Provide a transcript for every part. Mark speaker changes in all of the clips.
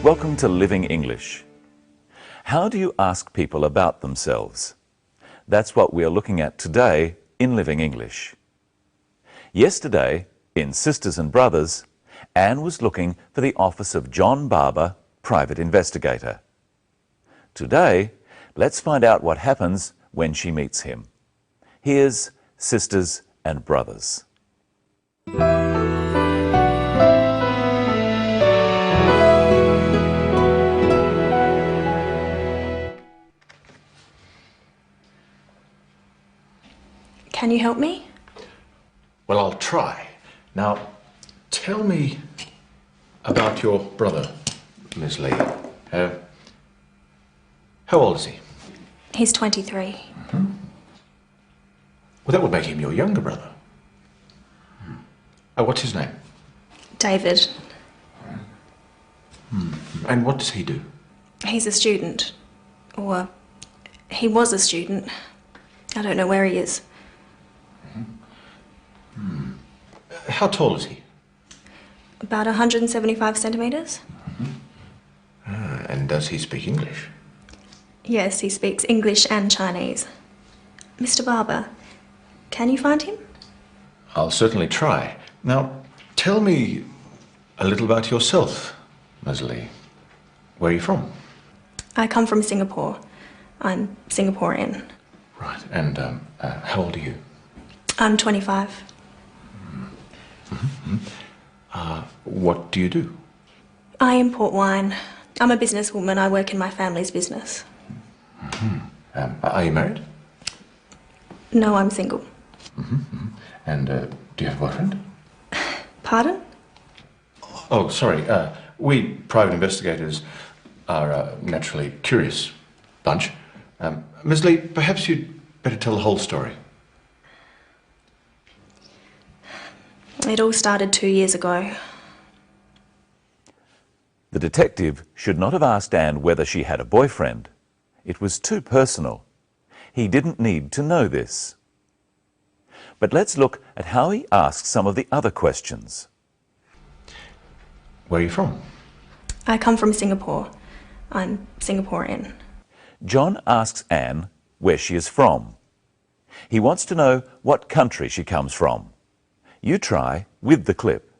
Speaker 1: Welcome to Living English. How do you ask people about themselves? That's what we're looking at today in Living English. Yesterday, in Sisters and Brothers, Anne was looking for the office of John Barber, private investigator. Today, let's find out what happens when she meets him. Here's Sisters and Brothers.
Speaker 2: Can you help me?
Speaker 3: Well, I'll try. Now, tell me about your brother, Miss Lee. How old is he?
Speaker 2: He's 23.
Speaker 3: Well, that would make him your younger brother. What's his name?
Speaker 2: David.
Speaker 3: And what does he do?
Speaker 2: He's a student. Or he was a student. I don't know where he is.
Speaker 3: How tall is he?
Speaker 2: About 175 centimetres.
Speaker 3: And does he speak English?
Speaker 2: Yes, he speaks English and Chinese. Mr. Barber, can you find him?
Speaker 3: I'll certainly try. Now, tell me a little about yourself, Miss Lee. Where are you from?
Speaker 2: I come from Singapore. I'm Singaporean.
Speaker 3: Right. And how old are you?
Speaker 2: I'm 25.
Speaker 3: What do you do?
Speaker 2: I import wine. I'm a businesswoman. I work in my family's business.
Speaker 3: Are you married?
Speaker 2: No, I'm single.
Speaker 3: And do you have a boyfriend?
Speaker 2: Pardon?
Speaker 3: Oh, sorry. We private investigators are a naturally curious bunch. Ms. Lee, perhaps you'd better tell the whole story.
Speaker 2: It all started 2 years ago.
Speaker 1: The detective should not have asked Anne whether she had a boyfriend. It was too personal. He didn't need to know this. But let's look at how he asked some of the other questions.
Speaker 3: Where are you from?
Speaker 2: I come from Singapore. I'm Singaporean.
Speaker 1: John asks Anne where she is from. He wants to know what country she comes from. You try with the clip.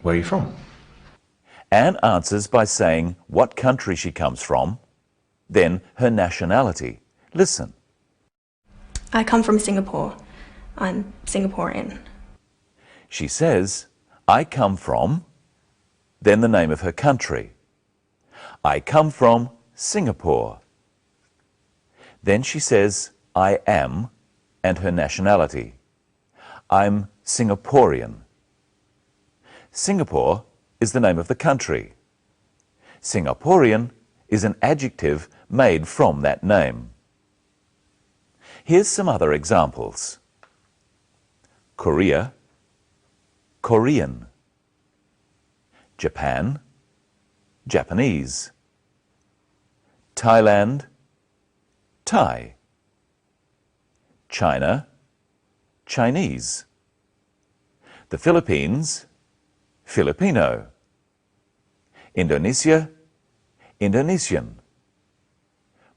Speaker 3: Where are you from?
Speaker 1: Anne answers by saying what country she comes from, then her nationality. Listen.
Speaker 2: I come from Singapore. I'm Singaporean.
Speaker 1: She says, I come from, then the name of her country. I come from Singapore. Then she says, I am, and her nationality. I'm Singaporean. Singapore is the name of the country. Singaporean is an adjective made from that name. Here's some other examples. Korea, Korean. Japan, Japanese. Thailand, Thai. China, Chinese. The Philippines, Filipino. Indonesia, Indonesian.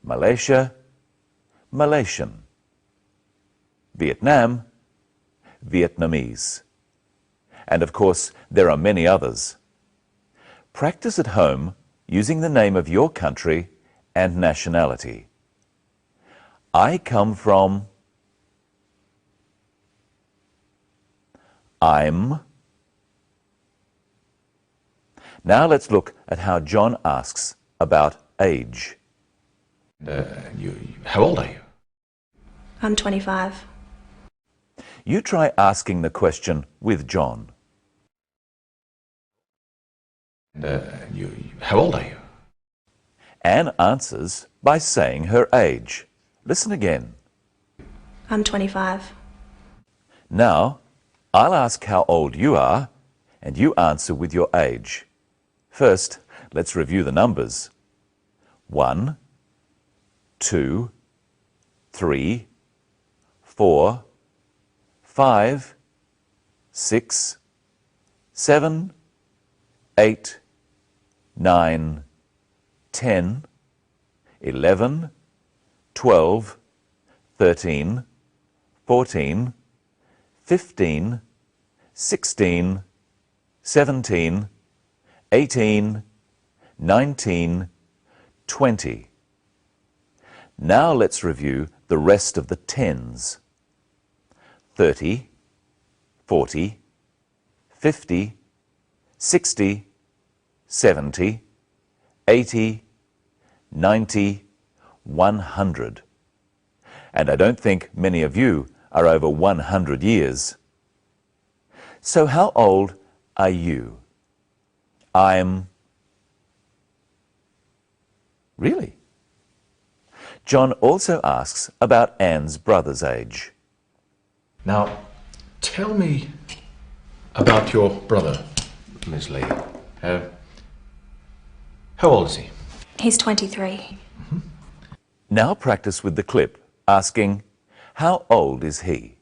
Speaker 1: Malaysia, Malaysian. Vietnam, Vietnamese. And of course, there are many others. Practice at home using the name of your country and nationality. I come from. I'm. Now let's look at how John asks about age.
Speaker 3: How old are you?
Speaker 2: I'm 25.
Speaker 1: You try asking the question with John.
Speaker 3: How old are you?
Speaker 1: Anne answers by saying her age. Listen again.
Speaker 2: I'm 25.
Speaker 1: Now, I'll ask how old you are, and you answer with your age. First, let's review the numbers. 1, 2, 3, 4, 5, 6, 7, 8, 9, 10, 11, 12, 13, 14, 15, 16, 17, 18, 19, 20. Now let's review the rest of the tens. 30, 40, 50, 60, 70, 80, 90, 100. And I don't think many of you are over 100 years. So how old are you? I'm... Really? John also asks about Anne's brother's age.
Speaker 3: Now, tell me about your brother, Miss Lee. How old is he?
Speaker 2: He's 23.
Speaker 1: Now practice with the clip, asking, how old is he?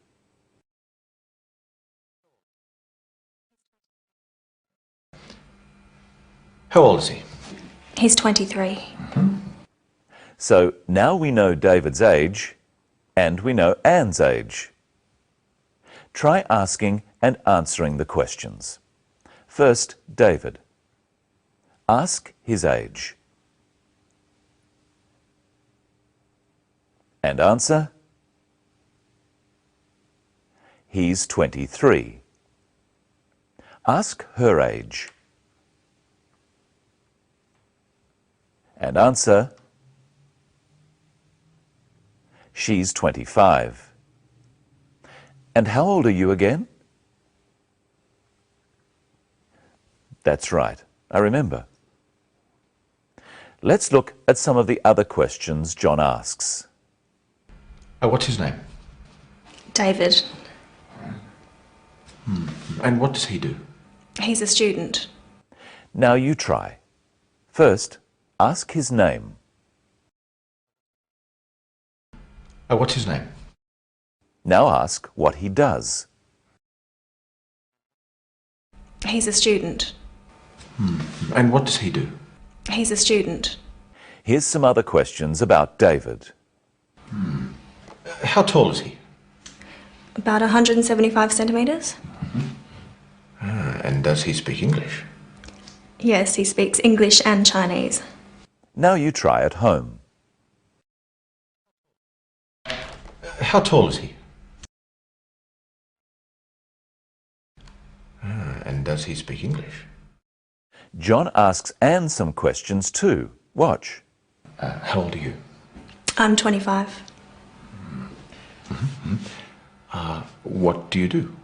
Speaker 3: How old is he?
Speaker 2: He's 23.
Speaker 1: So now we know David's age and we know Anne's age. Try asking and answering the questions. First, David. Ask his age. And answer. He's 23. Ask her age. And answer. She's 25. And how old are you again? That's right, I remember. Let's look at some of the other questions John asks.
Speaker 3: What's his name?
Speaker 2: David.
Speaker 3: And what does he do?
Speaker 2: He's a student.
Speaker 1: Now you try. First, ask his name.
Speaker 3: What's his name?
Speaker 1: Now ask what he does.
Speaker 2: He's a student.
Speaker 3: And what does he do?
Speaker 2: He's a student.
Speaker 1: Here's some other questions about David.
Speaker 3: How tall is he?
Speaker 2: About 175 centimetres.
Speaker 3: And does he speak English?
Speaker 2: Yes, he speaks English and Chinese.
Speaker 1: Now you try at home.
Speaker 3: How tall is he? And does he speak English?
Speaker 1: John asks Anne some questions too. Watch.
Speaker 3: How old are you?
Speaker 2: I'm 25.
Speaker 3: What do you do?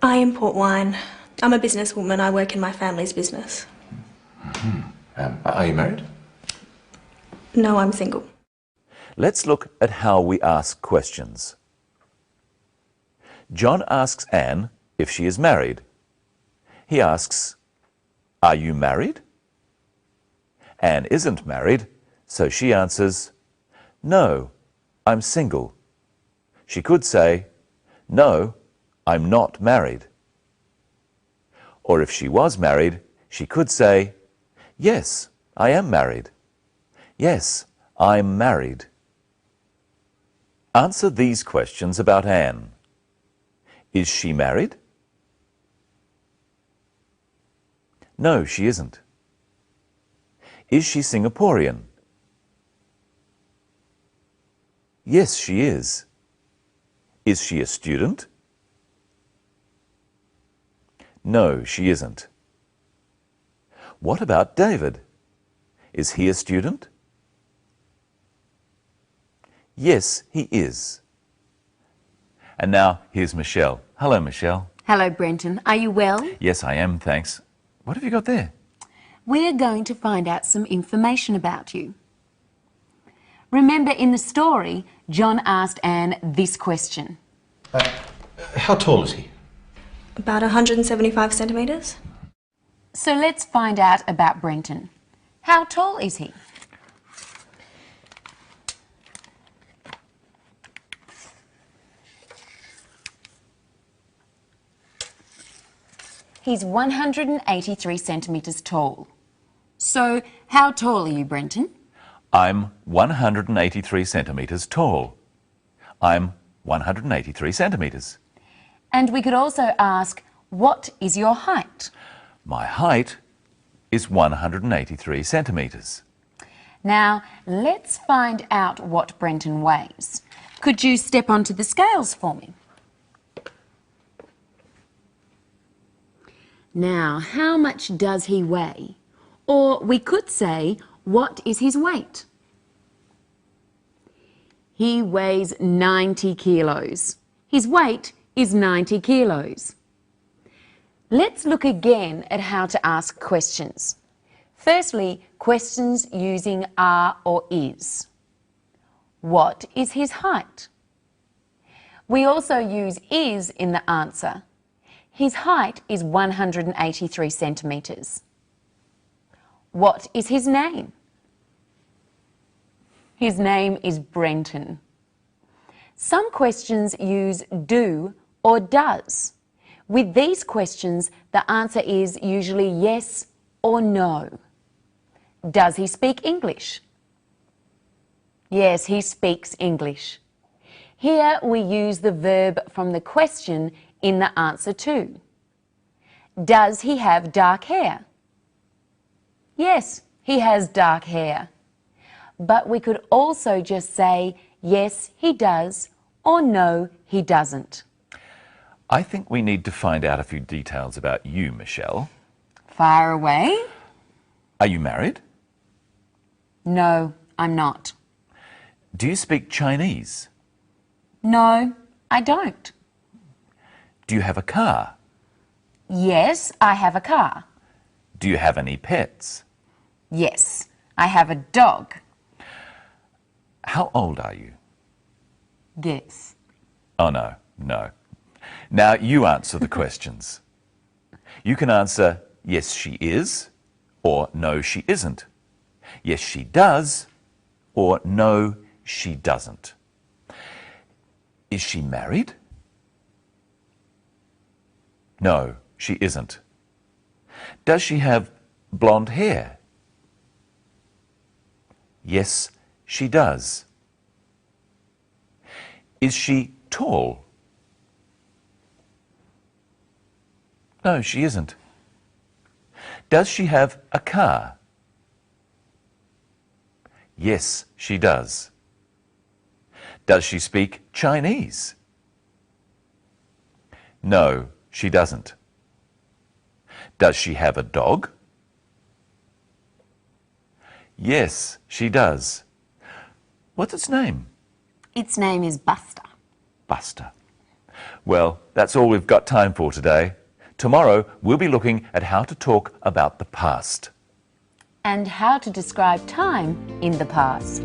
Speaker 2: I import wine. I'm a businesswoman. I work in my family's business.
Speaker 3: Are you married?
Speaker 2: No, I'm single.
Speaker 1: Let's look at how we ask questions. John asks Anne if she is married. He asks, are you married? Anne isn't married, so she answers, no, I'm single. She could say, no, I'm not married. Or if she was married, she could say, yes, I am married. Yes, I'm married. Answer these questions about Anne. Is she married? No, she isn't. Is she Singaporean? Yes, she is. Is she a student? No, she isn't. What about David? Is he a student? Yes, he is. And now here's Michelle. Hello, Michelle.
Speaker 4: Hello, Brenton. Are you well?
Speaker 1: Yes, I am, thanks. What have you got there?
Speaker 4: We're going to find out some information about you. Remember, in the story, John asked Anne this question.
Speaker 3: How tall is he?
Speaker 2: About 175 centimetres.
Speaker 4: So let's find out about Brenton. How tall is he? He's 183 centimetres tall. So, how tall are you, Brenton?
Speaker 1: I'm 183 centimetres tall. I'm 183 centimetres.
Speaker 4: And we could also ask, what is your height?
Speaker 1: My height is 183 centimetres.
Speaker 4: Now, let's find out what Brenton weighs. Could you step onto the scales for me? Now, how much does he weigh? Or we could say, what is his weight? He weighs 90 kilos. His weight is 90 kilos. Let's look again at how to ask questions. Firstly, questions using are or is. What is his height? We also use is in the answer. His height is 183 centimetres. What is his name? His name is Brenton. Some questions use do or does. With these questions, the answer is usually yes or no. Does he speak English? Yes, he speaks English. Here we use the verb from the question in the answer too. Does he have dark hair? Yes, he has dark hair. But we could also just say, yes, he does, or no, he doesn't.
Speaker 1: I think we need to find out a few details about you, Michelle.
Speaker 4: Fire away?
Speaker 1: Are you married?
Speaker 4: No, I'm not.
Speaker 1: Do you speak Chinese?
Speaker 4: No, I don't.
Speaker 1: Do you have a car?
Speaker 4: Yes, I have a car.
Speaker 1: Do you have any pets?
Speaker 4: Yes, I have a dog.
Speaker 1: How old are you?
Speaker 4: Guess.
Speaker 1: Oh, no, no. Now you answer the questions. You can answer, yes, she is, or no, she isn't. Yes, she does, or no, she doesn't. Is she married? No, she isn't. Does she have blonde hair? Yes, she does. Is she tall? No, she isn't. Does she have a car? Yes, she does. Does she speak Chinese? No, she doesn't. Does she have a dog? Yes, she does. What's its name?
Speaker 4: Its name is Buster.
Speaker 1: Buster. Well, that's all we've got time for today. Tomorrow, we'll be looking at how to talk about the past.
Speaker 4: And how to describe time in the past.